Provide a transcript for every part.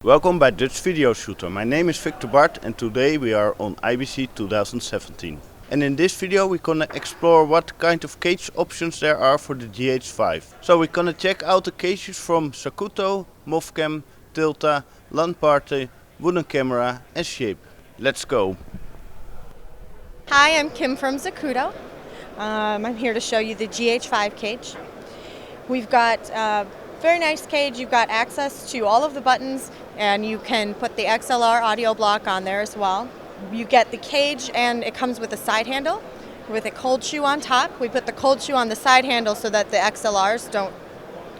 Welcome by Dutchvideoshooter. My name is Victor Bart and today we are on IBC 2017. And in this video we're gonna explore what kind of cage options there are for the GH5. So we're gonna check out the cages from Zacuto, Movcam, Tilta, Lanparte, Woodencamera and Shape. Let's go! Hi, I'm Kim from Zacuto. I'm here to show you the GH5 cage. We've got a very nice cage. You've got access to all of the buttons and you can put the XLR audio block on there as well. You get the cage and it comes with a side handle with a cold shoe on top. We put the cold shoe on the side handle so that the XLRs don't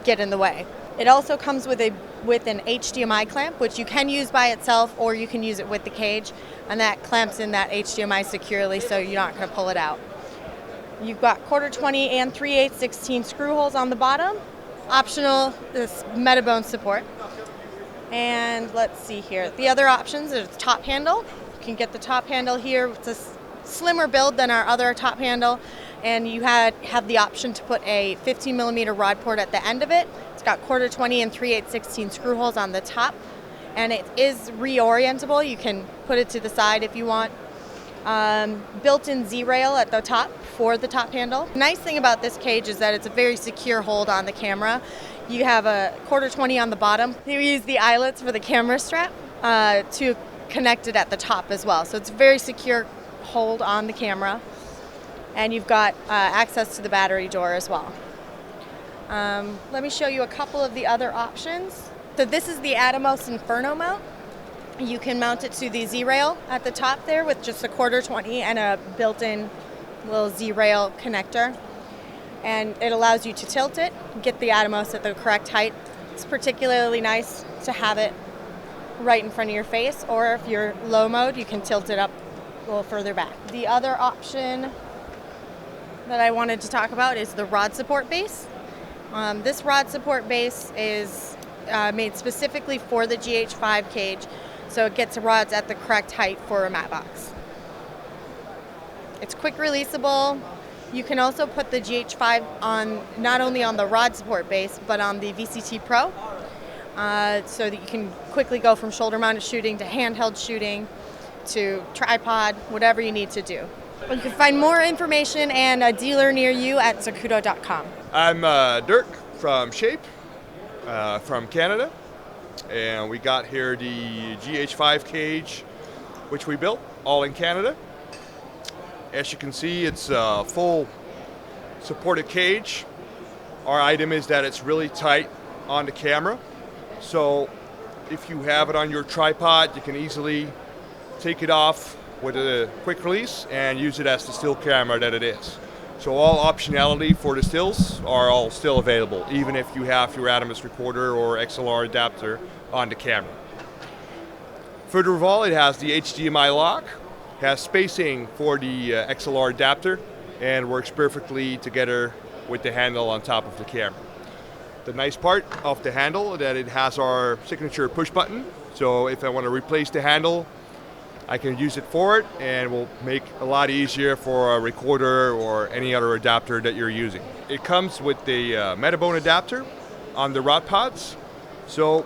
get in the way. It also comes with an HDMI clamp, which you can use by itself or you can use it with the cage, and that clamps in that HDMI securely so you're not going to pull it out. You've got 1/4 and 3/8 screw holes on the bottom. Optional is Metabones Support. And let's see here. The other options is top handle. You can get the top handle here. It's a slimmer build than our other top handle, and you have the option to put a 15mm rod port at the end of it. It's got 1/4 and 3/8 screw holes on the top, and it is reorientable. You can put it to the side if you want. Built-in Z-rail at the top for the top handle. The nice thing about this cage is that it's a very secure hold on the camera. You have a 1/4 on the bottom. You use the eyelets for the camera strap to connect it at the top as well. So it's a very secure hold on the camera. And you've got access to the battery door as well. Let me show you a couple of the other options. So this is the Atomos Inferno mount. You can mount it to the Z-rail at the top there with just a 1/4 and a built-in little Z-rail connector. And it allows you to tilt it, get the Atomos at the correct height. It's particularly nice to have it right in front of your face, or if you're low mode, you can tilt it up a little further back. The other option that I wanted to talk about is the rod support base. This rod support base is made specifically for the GH5 cage, so it gets rods at the correct height for a mat box. It's quick releasable. You can also put the GH5 on not only on the rod support base, but on the VCT Pro, so that you can quickly go from shoulder mounted shooting to handheld shooting to tripod, whatever you need to do. You can find more information and a dealer near you at zacuto.com. I'm Dirk from Shape, from Canada, and we got here the GH5 cage, which we built all in Canada. As you can see, it's a full supported cage. Our item is that it's really tight on the camera, so if you have it on your tripod, you can easily take it off with a quick release and use it as the still camera that it is. So all optionality for the stills are all still available, even if you have your Atomos recorder or XLR adapter on the camera. Further of all, it has the HDMI lock, has spacing for the XLR adapter, and works perfectly together with the handle on top of the camera. The nice part of the handle is that it has our signature push button, so if I want to replace the handle, I can use it for it, and it will make it a lot easier for a recorder or any other adapter that you're using. It comes with the Metabone adapter on the rod pods, so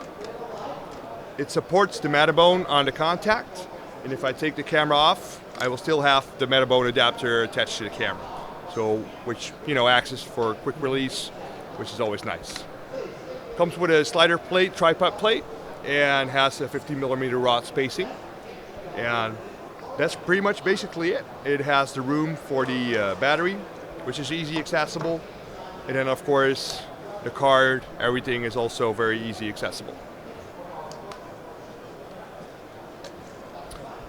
it supports the Metabone on the contact, and if I take the camera off, I will still have the Metabone adapter attached to the camera, so which acts for quick release, which is always nice. Comes with a slider plate, tripod plate, and has a 50mm rod spacing. And that's pretty much basically it. It has the room for the battery, which is easy accessible. And then of course, the card, everything is also very easy accessible.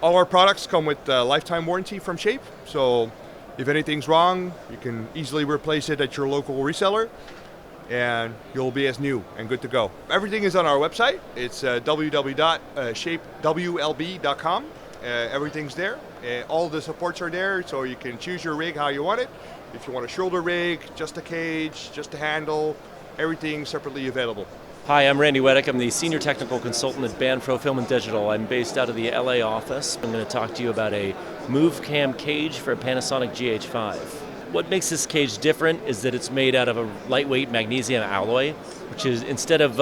All our products come with a lifetime warranty from Shape. So if anything's wrong, you can easily replace it at your local reseller, and you'll be as new and good to go. Everything is on our website. It's www.shapewlb.com. Everything's there. All the supports are there, so you can choose your rig how you want it. If you want a shoulder rig, just a cage, just a handle, everything separately available. Hi, I'm Randy Weddick. I'm the Senior Technical Consultant at Manfrotto Film and Digital. I'm based out of the LA office. I'm going to talk to you about a Movecam cage for a Panasonic GH5. What makes this cage different is that it's made out of a lightweight magnesium alloy, which is, instead of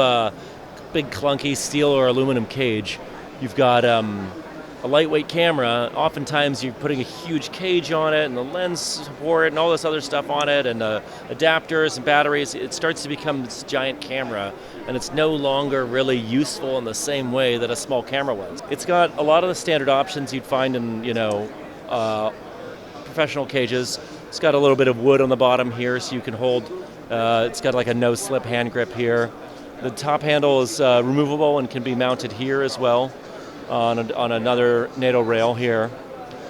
big clunky steel or aluminum cage. You've got a lightweight camera. Oftentimes you're putting a huge cage on it and the lens support and all this other stuff on it and adapters and batteries. It starts to become this giant camera, and it's no longer really useful in the same way that a small camera was. It's got a lot of the standard options you'd find in, professional cages. It's got a little bit of wood on the bottom here so you can hold, it's got like a no-slip hand grip here. The top handle is removable and can be mounted here as well on another NATO rail here.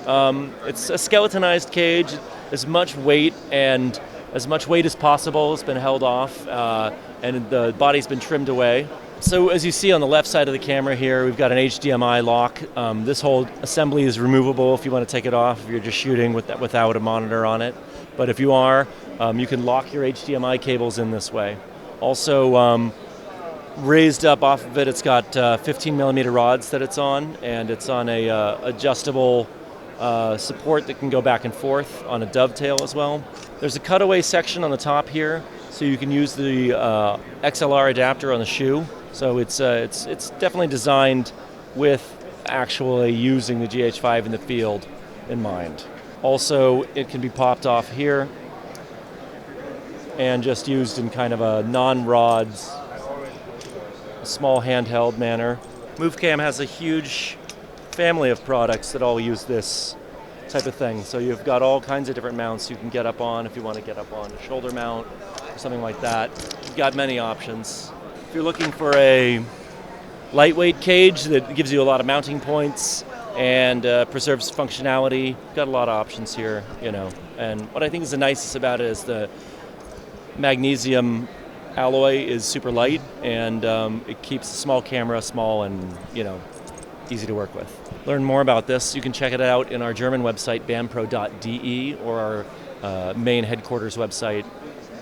It's a skeletonized cage. As much weight as possible has been held off, and the body's been trimmed away. So as you see on the left side of the camera here, we've got an HDMI lock. This whole assembly is removable if you want to take it off if you're just shooting without a monitor on it. But if you are, you can lock your HDMI cables in this way. Also, raised up off of it, it's got 15 millimeter rods that it's on, and it's on a adjustable support that can go back and forth on a dovetail as well. There's a cutaway section on the top here, so you can use the XLR adapter on the shoe. So it's definitely designed with actually using the GH5 in the field in mind. Also, it can be popped off here and just used in kind of a non-rods, small handheld manner. Movecam has a huge family of products that all use this type of thing. So you've got all kinds of different mounts you can get up on if you want to get up on a shoulder mount or something like that. You've got many options. If you're looking for a lightweight cage that gives you a lot of mounting points and preserves functionality, you've got a lot of options here, And what I think is the nicest about it is the magnesium alloy is super light, and it keeps the small camera small and, easy to work with. Learn more about this, you can check it out in our German website, banpro.de, or our main headquarters website,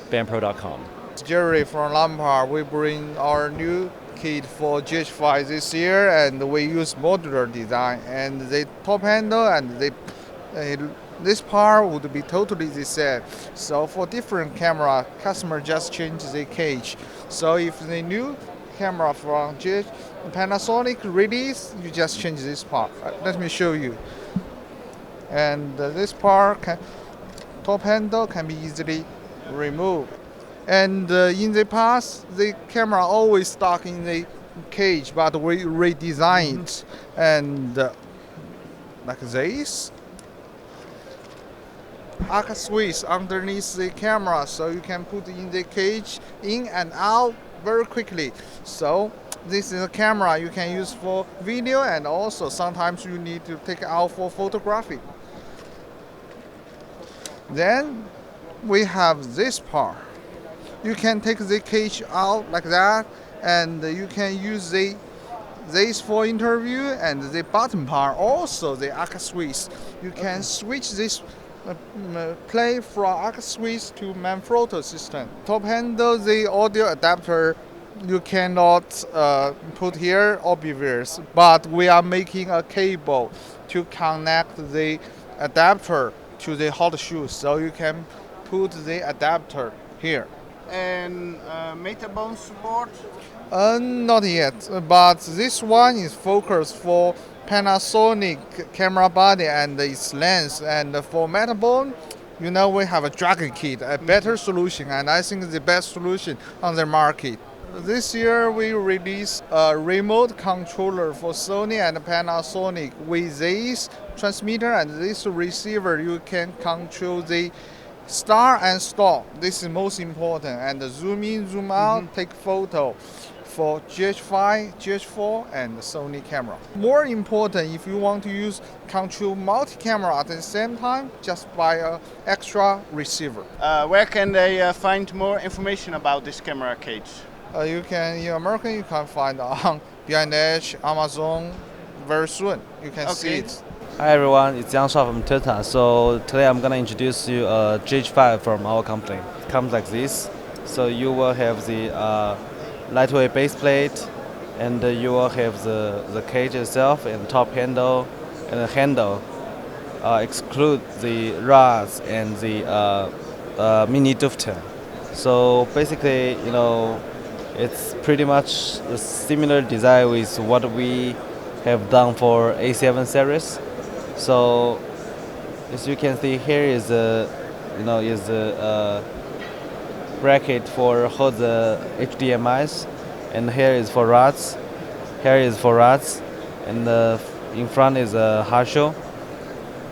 banpro.com. Jerry from Lanparte. We bring our new kit for GH5 this year, and we use modular design. And the top handle and this part would be totally the same. So for different camera, customer just change the cage. So if the new camera from Panasonic release, you just change this part. Let me show you. And this part, top handle can be easily removed. And in the past, the camera always stuck in the cage, but we redesigned it. And like this. Arc switch underneath the camera, so you can put in the cage in and out very quickly. So this is a camera you can use for video, and also sometimes you need to take it out for photography. Then we have this part. You can take the cage out like that, and you can use this for interview, and the bottom part also the arc switch. You can switch this play from arc switch to Manfrotto system. Top handle, the audio adapter you cannot put here, obvious, but we are making a cable to connect the adapter to the hot shoe, so you can put the adapter here. And Metabones Support? Not yet, but this one is focused for Panasonic camera body and its lens, and for Metabone, we have a Dragon kit, a better solution, and I think the best solution on the market. This year we released a remote controller for Sony and Panasonic. With this transmitter and this receiver, you can control the start and stop. This is most important, and zoom in, zoom out, take photo for GH5, GH4, and Sony camera. More important, if you want to control multi-camera at the same time, just buy an extra receiver. Where can they find more information about this camera cage? In America, you can find on B&H, Amazon very soon. You can see it. Hi everyone, it's Yang Shao from Tilta. So today I'm gonna introduce you a GH5 from our company. It comes like this. So you will have the lightweight base plate, and you will have the cage itself and top handle, and the handle exclude the rods and the mini dovetail. So basically, It's pretty much a similar design with what we have done for A7 series. So as you can see here is a bracket for hold the HDMI's, and here is for rods. Here is for rods, and in front is a harsho.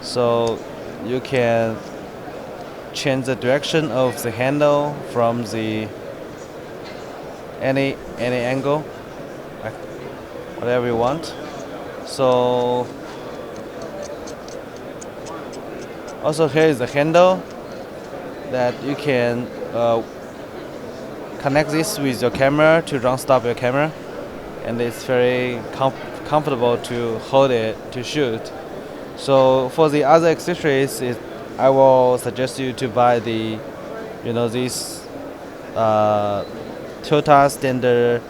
So you can change the direction of the handle from the any angle, like whatever you want. So also here is the handle that you can connect this with your camera to run stop your camera, and it's very comfortable to hold it to shoot. So for the other accessories, I will suggest you to buy the, this Tilta standard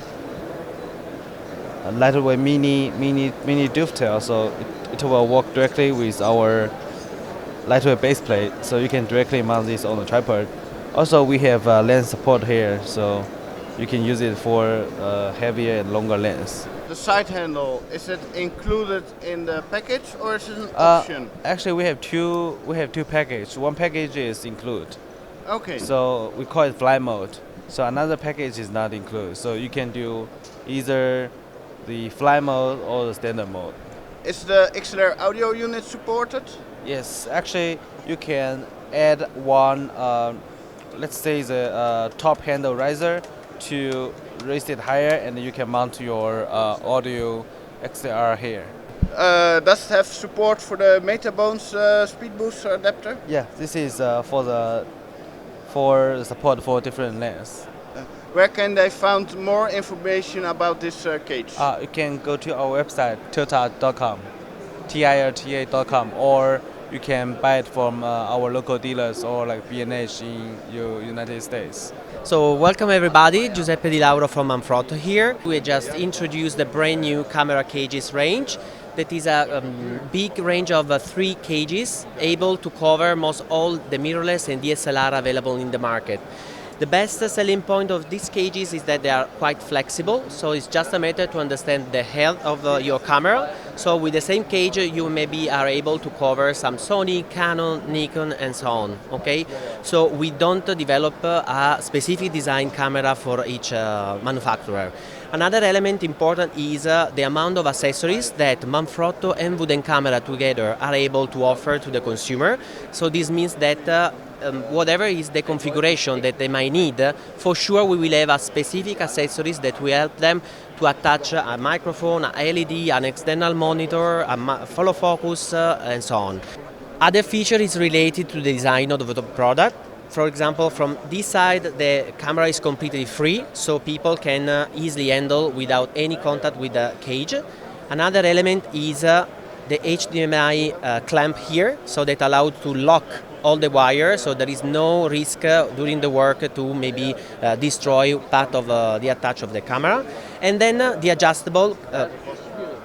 lightweight mini dovetail. So it will work directly with our lightweight base plate. So you can directly mount this on the tripod. Also, we have lens support here, so you can use it for heavier and longer lens. The side handle, is it included in the package or is it an option? Actually, we have two packages. One package is included. Okay. So we call it fly mode. So another package is not included. So you can do either the fly mode or the standard mode. Is the XLR audio unit supported? Yes, actually you can add one, let's say the top handle riser to raise it higher, and you can mount your audio XLR here. Does it have support for the Metabones speed booster adapter? Yeah, this is for support for different lengths. Where can they find more information about this cage? You can go to our website, tilta.com, tilta.com, or you can buy it from our local dealers or like B&H in United States. So welcome everybody, Giuseppe Di Lauro from Manfrotto here. We just introduced the brand new camera cages range. That is a big range of 3 cages able to cover most all the mirrorless and DSLR available in the market. The best selling point of these cages is that they are quite flexible, so it's just a matter to understand the health of your camera. So with the same cage you maybe are able to cover some Sony, Canon, Nikon and so on. Okay, so we don't develop a specific design camera for each manufacturer. Another element important is the amount of accessories that Manfrotto and Woodencamera together are able to offer to the consumer. So this means that whatever is the configuration that they might need, for sure we will have a specific accessories that will help them to attach a microphone, a LED, an external monitor, a follow focus and so on. Other feature is related to the design of the product. For example, from this side the camera is completely free, so people can easily handle without any contact with the cage. Another element is the HDMI clamp here, so that allows to lock all the wires, so there is no risk during the work to maybe destroy part of the attach of the camera. And then the adjustable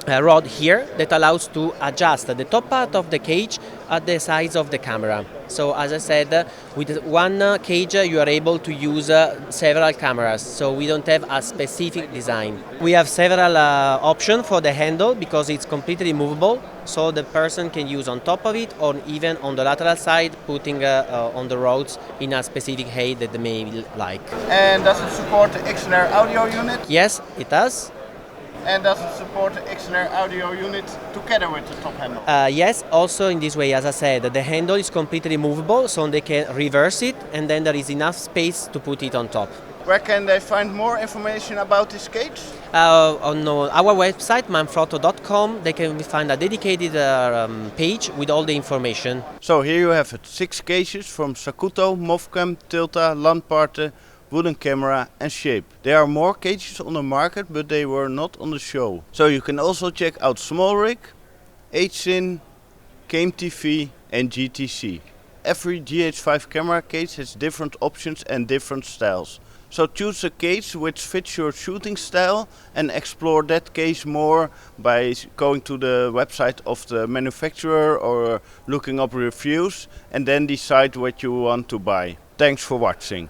rod here that allows to adjust the top part of the cage at the size of the camera. So as I said, with one cage you are able to use several cameras, so we don't have a specific design. We have several options for the handle because it's completely movable, so the person can use on top of it or even on the lateral side, putting on the roads in a specific height that they may like. And does it support the XLR audio unit? Yes, it does. And does it support the XLR audio unit together with the top handle? Yes, also in this way, as I said, the handle is completely movable, so they can reverse it and then there is enough space to put it on top. Where can they find more information about this cage? On our website, manfrotto.com, they can find a dedicated page with all the information. So here you have it, 6 cages from Zacuto, Movcam, Tilta, Lanparte, Woodencamera and Shape. There are more cages on the market, but they were not on the show. So you can also check out SmallRig, HSyn, CameTV and GTC. Every GH5 camera case has different options and different styles. So choose a case which fits your shooting style and explore that case more by going to the website of the manufacturer or looking up reviews and then decide what you want to buy. Thanks for watching.